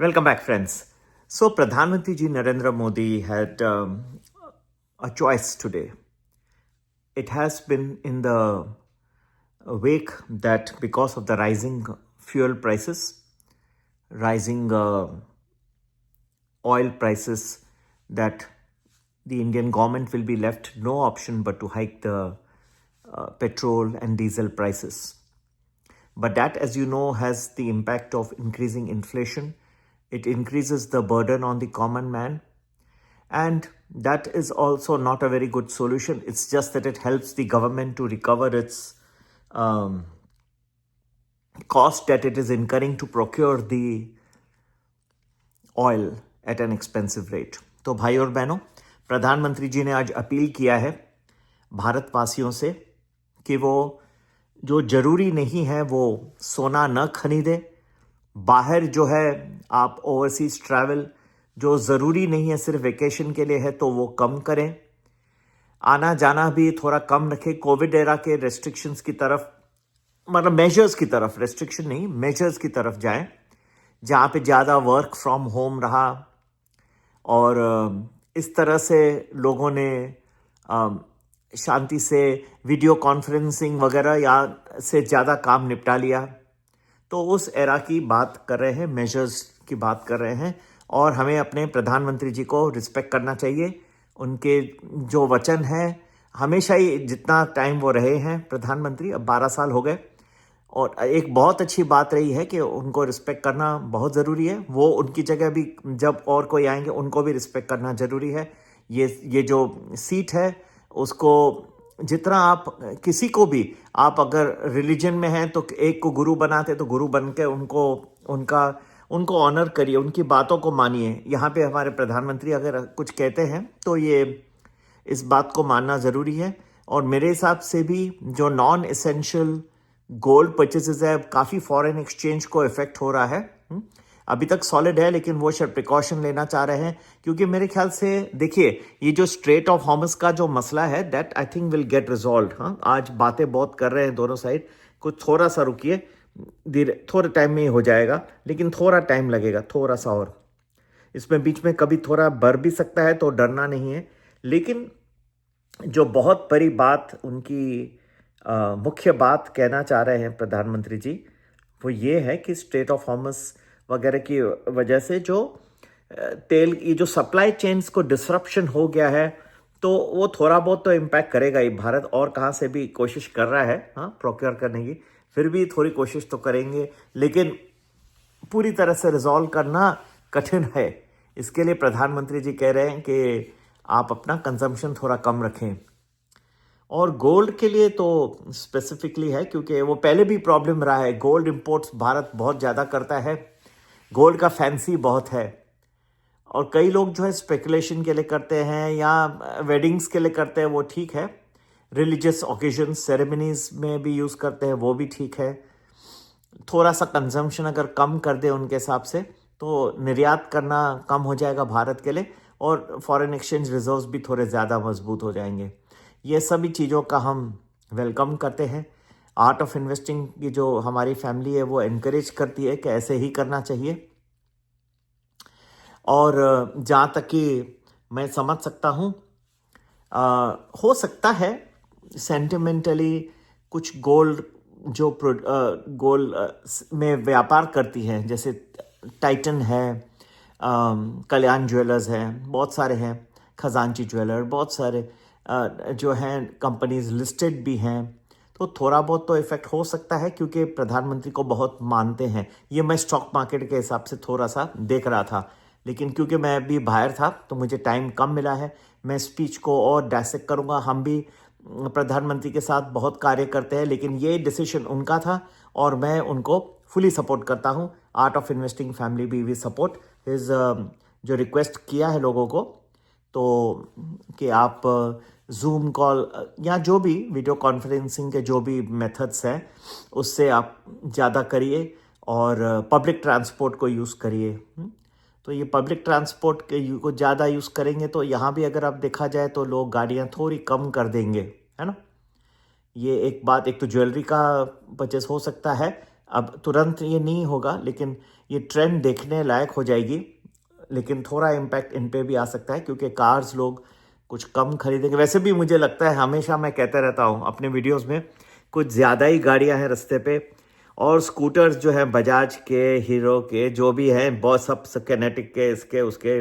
Welcome back, friends. So, Pradhan Mantri ji Narendra Modi had a choice today. It has been in the wake that because of the rising fuel prices, rising oil prices, that the Indian government will be left no option but to hike the petrol and diesel prices. But that, as you know, has the impact of increasing inflation. It increases the burden on the common man. And that is also not a very good solution. It's just that it helps the government to recover its cost that it is incurring to procure the oil at an expensive rate. तो भाई और बहनों, प्रधानमंत्री जी ने आज appeal किया है भारतवासियों से कि वो जो जरूरी नहीं है वो सोना न खरीदे, बाहर जो है आप ओवरसीज ट्रैवल जो ज़रूरी नहीं है सिर्फ वेकेशन के लिए है तो वो कम करें, आना जाना भी थोड़ा कम रखें, कोविड एरा के रेस्ट्रिक्शंस की तरफ, मतलब मेजर्स की तरफ, रेस्ट्रिक्शन नहीं मेजर्स की तरफ जाएं, जहाँ पे ज़्यादा वर्क फ्रॉम होम रहा और इस तरह से लोगों ने शांति से वीडियो कॉन्फ्रेंसिंग वगैरह या से ज़्यादा काम निपटा लिया। तो उस एरा की बात कर रहे हैं, मेजर्स की बात कर रहे हैं और हमें अपने प्रधानमंत्री जी को रिस्पेक्ट करना चाहिए। उनके जो वचन है हमेशा ही, जितना टाइम वो रहे हैं प्रधानमंत्री, अब 12 साल हो गए, और एक बहुत अच्छी बात रही है कि उनको रिस्पेक्ट करना बहुत ज़रूरी है। वो उनकी जगह भी जब और कोई आएंगे उनको भी रिस्पेक्ट करना ज़रूरी है। ये जो सीट है उसको जितना आप किसी को भी, आप अगर रिलीजन में हैं तो एक को गुरु बनाते तो गुरु बन के उनको ऑनर करिए, उनकी बातों को मानिए। यहाँ पे हमारे प्रधानमंत्री अगर कुछ कहते हैं तो ये इस बात को मानना ज़रूरी है। और मेरे हिसाब से भी जो नॉन एसेंशियल गोल्ड परचेजेस है, काफ़ी फॉरेन एक्सचेंज को इफेक्ट हो रहा है। अभी तक सॉलिड है लेकिन वो शायद प्रिकॉशन लेना चाह रहे हैं, क्योंकि मेरे ख्याल से देखिए ये जो स्ट्रेट ऑफ हॉर्मस का जो मसला है that I think will get resolve. हाँ, आज बातें बहुत कर रहे हैं दोनों साइड, कुछ थोड़ा सा रुकिए, धीरे थोड़े टाइम में ही हो जाएगा, लेकिन थोड़ा टाइम लगेगा, थोड़ा सा और। इसमें बीच में कभी थोड़ा बढ़ भी सकता है तो डरना नहीं है। लेकिन जो बहुत बड़ी बात उनकी मुख्य बात कहना चाह रहे हैं प्रधानमंत्री जी, वो ये है कि स्ट्रेट ऑफ हॉर्मस वगैरह की वजह से जो तेल की जो सप्लाई चेन्स को डिसरप्शन हो गया है, तो वो थोड़ा बहुत तो इम्पैक्ट करेगा ही। भारत और कहाँ से भी कोशिश कर रहा है हाँ प्रोक्योर करने की, फिर भी थोड़ी कोशिश तो करेंगे, लेकिन पूरी तरह से रिजॉल्व करना कठिन है। इसके लिए प्रधानमंत्री जी कह रहे हैं कि आप अपना कंजम्पशन थोड़ा कम रखें। और गोल्ड के लिए तो स्पेसिफिकली है, क्योंकि वो पहले भी प्रॉब्लम रहा है। गोल्ड इंपोर्ट्स भारत बहुत ज़्यादा करता है, गोल्ड का फैंसी बहुत है, और कई लोग जो है स्पेकुलेशन के लिए करते हैं या वेडिंग्स के लिए करते हैं, वो ठीक है। रिलीजियस ओकेजन सेरेमनीज में भी यूज़ करते हैं, वो भी ठीक है। थोड़ा सा कंजम्पशन अगर कम कर दे उनके हिसाब से तो निर्यात करना कम हो जाएगा भारत के लिए, और फॉरेन एक्सचेंज रिजर्व्स भी थोड़े ज़्यादा मजबूत हो जाएंगे। ये सभी चीज़ों का हम वेलकम करते हैं। आर्ट ऑफ इन्वेस्टिंग की जो हमारी फैमिली है वो एनकरेज करती है कि ऐसे ही करना चाहिए। और जहाँ तक कि मैं समझ सकता हूँ, हो सकता है सेंटिमेंटली कुछ गोल्ड जो गोल्ड में व्यापार करती हैं, जैसे टाइटन है, कल्याण ज्वेलर्स है, बहुत सारे हैं, खजांची ज्वेलर, बहुत सारे जो हैं कंपनीज लिस्टेड भी हैं, तो थोड़ा बहुत तो इफेक्ट हो सकता है, क्योंकि प्रधानमंत्री को बहुत मानते हैं। ये मैं स्टॉक मार्केट के हिसाब से थोड़ा सा देख रहा था, लेकिन क्योंकि मैं अभी बाहर था तो मुझे टाइम कम मिला है। मैं स्पीच को और डायसेक्ट करूँगा। हम भी प्रधानमंत्री के साथ बहुत कार्य करते हैं, लेकिन ये डिसीजन उनका था और मैं उनको फुली सपोर्ट करता हूँ। आर्ट ऑफ इन्वेस्टिंग फैमिली भी सपोर्ट इज जो रिक्वेस्ट किया है लोगों को, तो कि आप जूम कॉल या जो भी वीडियो कॉन्फ्रेंसिंग के जो भी मेथड्स हैं उससे आप ज़्यादा करिए और पब्लिक ट्रांसपोर्ट को यूज़ करिए। तो ये पब्लिक ट्रांसपोर्ट को ज़्यादा यूज़ करेंगे तो यहाँ भी अगर आप देखा जाए तो लोग गाड़ियाँ थोड़ी कम कर देंगे, है ना। ये एक बात, एक तो ज्वेलरी का परचेस हो सकता है। अब तुरंत ये नहीं होगा, लेकिन ये ट्रेंड देखने लायक हो जाएगी। लेकिन थोड़ा इम्पैक्ट इन पे भी आ सकता है, क्योंकि कार्स लोग कुछ कम खरीदेंगे। वैसे भी मुझे लगता है, हमेशा मैं कहता रहता हूँ अपने वीडियोस में, कुछ ज़्यादा ही गाड़ियाँ हैं रास्ते पे, और स्कूटर्स जो हैं बजाज के, हीरो के, जो भी हैं, बहुत सब किनेटिक के, इसके उसके।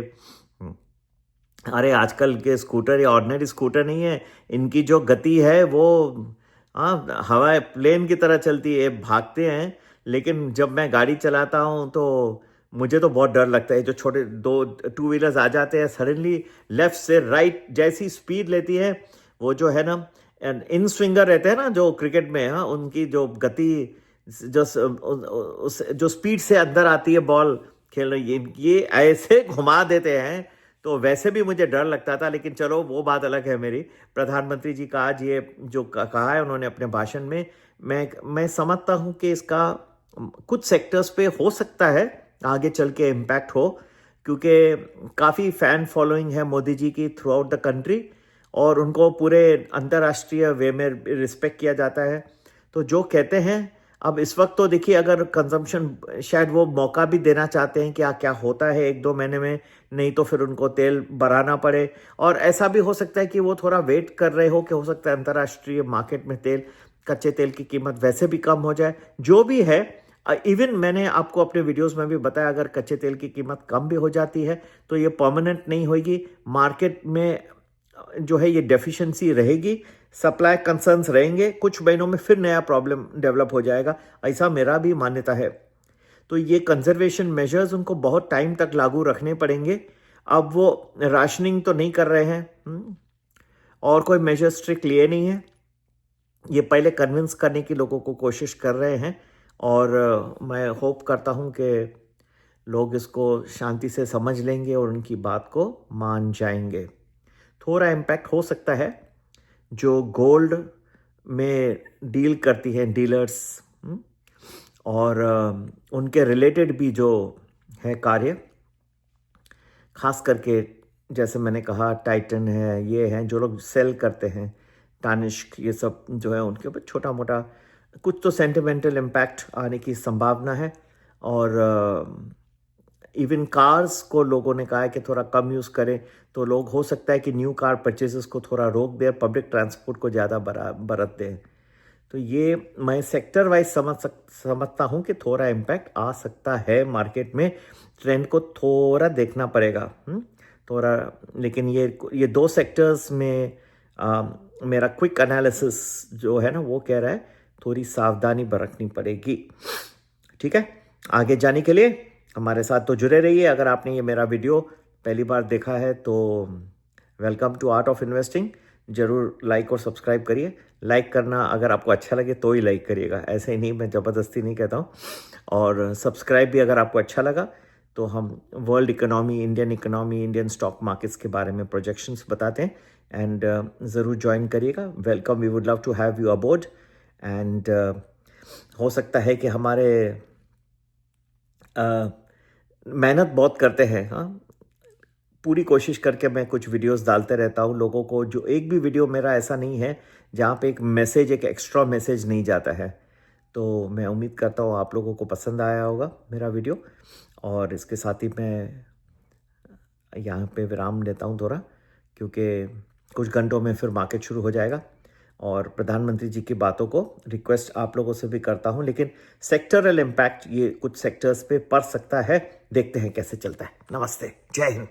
अरे आजकल के स्कूटर या ऑर्डिनरी स्कूटर नहीं है, इनकी जो गति है वो हवा प्लेन की तरह चलती है, भागते हैं। लेकिन जब मैं गाड़ी चलाता हूँ तो मुझे तो बहुत डर लगता है। जो छोटे दो टू व्हीलर्स आ जाते हैं सडनली लेफ्ट से राइट, जैसी स्पीड लेती है वो, जो है ना इन स्विंगर रहते हैं ना जो क्रिकेट में, उनकी जो गति, जो जो स्पीड से अंदर आती है बॉल खेल रही है, ये ऐसे घुमा देते हैं। तो वैसे भी मुझे डर लगता था, लेकिन चलो वो बात अलग है मेरी। प्रधानमंत्री जी का आज ये जो कहा है उन्होंने अपने भाषण में, मैं समझता हूँ कि इसका कुछ सेक्टर्स पे हो सकता है आगे चल के इम्पैक्ट हो, क्योंकि काफ़ी फैन फॉलोइंग है मोदी जी की थ्रू आउट द कंट्री, और उनको पूरे अंतर्राष्ट्रीय वे में रिस्पेक्ट किया जाता है। तो जो कहते हैं, अब इस वक्त तो देखिए, अगर कंजम्पशन, शायद वो मौका भी देना चाहते हैं कि क्या होता है 1-2 महीने में, नहीं तो फिर उनको तेल बढ़ाना पड़े। और ऐसा भी हो सकता है कि वो थोड़ा वेट कर रहे हो कि हो सकता है अंतर्राष्ट्रीय मार्केट में कच्चे तेल की कीमत वैसे भी कम हो जाए। जो भी है, इवन मैंने आपको अपने वीडियोस में भी बताया, अगर कच्चे तेल की कीमत कम भी हो जाती है तो ये परमानेंट नहीं होगी। मार्केट में जो है ये डेफिशिएंसी रहेगी, सप्लाई कंसर्न्स रहेंगे, कुछ महीनों में फिर नया प्रॉब्लम डेवलप हो जाएगा, ऐसा मेरा भी मान्यता है। तो ये कंजर्वेशन मेजर्स उनको बहुत टाइम तक लागू रखने पड़ेंगे। अब वो राशनिंग तो नहीं कर रहे हैं, और कोई मेजर स्ट्रिक्ट लिए नहीं है। ये पहले कन्विंस करने की लोगों को कोशिश कर रहे हैं, और मैं होप करता हूं कि लोग इसको शांति से समझ लेंगे और उनकी बात को मान जाएंगे। थोड़ा इम्पैक्ट हो सकता है जो गोल्ड में डील करती हैं डीलर्स, और उनके रिलेटेड भी जो है कार्य, खास करके जैसे मैंने कहा टाइटन है, ये हैं जो लोग सेल करते हैं, टानिष्क, ये सब जो है उनके ऊपर छोटा मोटा कुछ तो सेंटिमेंटल इम्पैक्ट आने की संभावना है। और इवन कार्स को लोगों ने कहा है कि थोड़ा कम यूज़ करें, तो लोग हो सकता है कि न्यू कार परचेजेस को थोड़ा रोक दें, पब्लिक ट्रांसपोर्ट को ज़्यादा बरत दें। तो ये मैं सेक्टर वाइज समझता हूँ कि थोड़ा इम्पैक्ट आ सकता है मार्केट में। ट्रेंड को थोड़ा देखना पड़ेगा, थोड़ा। लेकिन ये 2 सेक्टर्स में मेरा क्विक एनालिसिस जो है ना, वो कह रहा है थोड़ी सावधानी बरतनी पड़ेगी। ठीक है, आगे जाने के लिए हमारे साथ तो जुड़े रहिए। अगर आपने ये मेरा वीडियो पहली बार देखा है तो welcome to Art of Investing. ज़रूर लाइक और सब्सक्राइब करिए। लाइक करना अगर आपको अच्छा लगे तो ही लाइक करिएगा, ऐसे ही नहीं, मैं ज़बरदस्ती नहीं कहता हूँ। और सब्सक्राइब भी अगर आपको अच्छा लगा तो हम world economy, Indian economy, Indian stock markets के बारे में प्रोजेक्शंस बताते हैं, एंड ज़रूर ज्वाइन करिएगा। Welcome, we would love to have you aboard. And हो सकता है कि हमारे मेहनत बहुत करते हैं, पूरी कोशिश करके मैं कुछ वीडियोस डालते रहता हूँ लोगों को। जो एक भी वीडियो मेरा ऐसा नहीं है जहाँ पे एक मैसेज, एक एक्स्ट्रा मैसेज नहीं जाता है। तो मैं उम्मीद करता हूँ आप लोगों को पसंद आया होगा मेरा वीडियो, और इसके साथ ही मैं यहाँ पे विराम लेता हूँ थोड़ा, क्योंकि कुछ घंटों में फिर मार्केट शुरू हो जाएगा। और प्रधानमंत्री जी की बातों को रिक्वेस्ट आप लोगों से भी करता हूं, लेकिन सेक्टरल इम्पैक्ट ये कुछ सेक्टर्स पे पड़ सकता है। देखते हैं कैसे चलता है। नमस्ते, जय हिंद।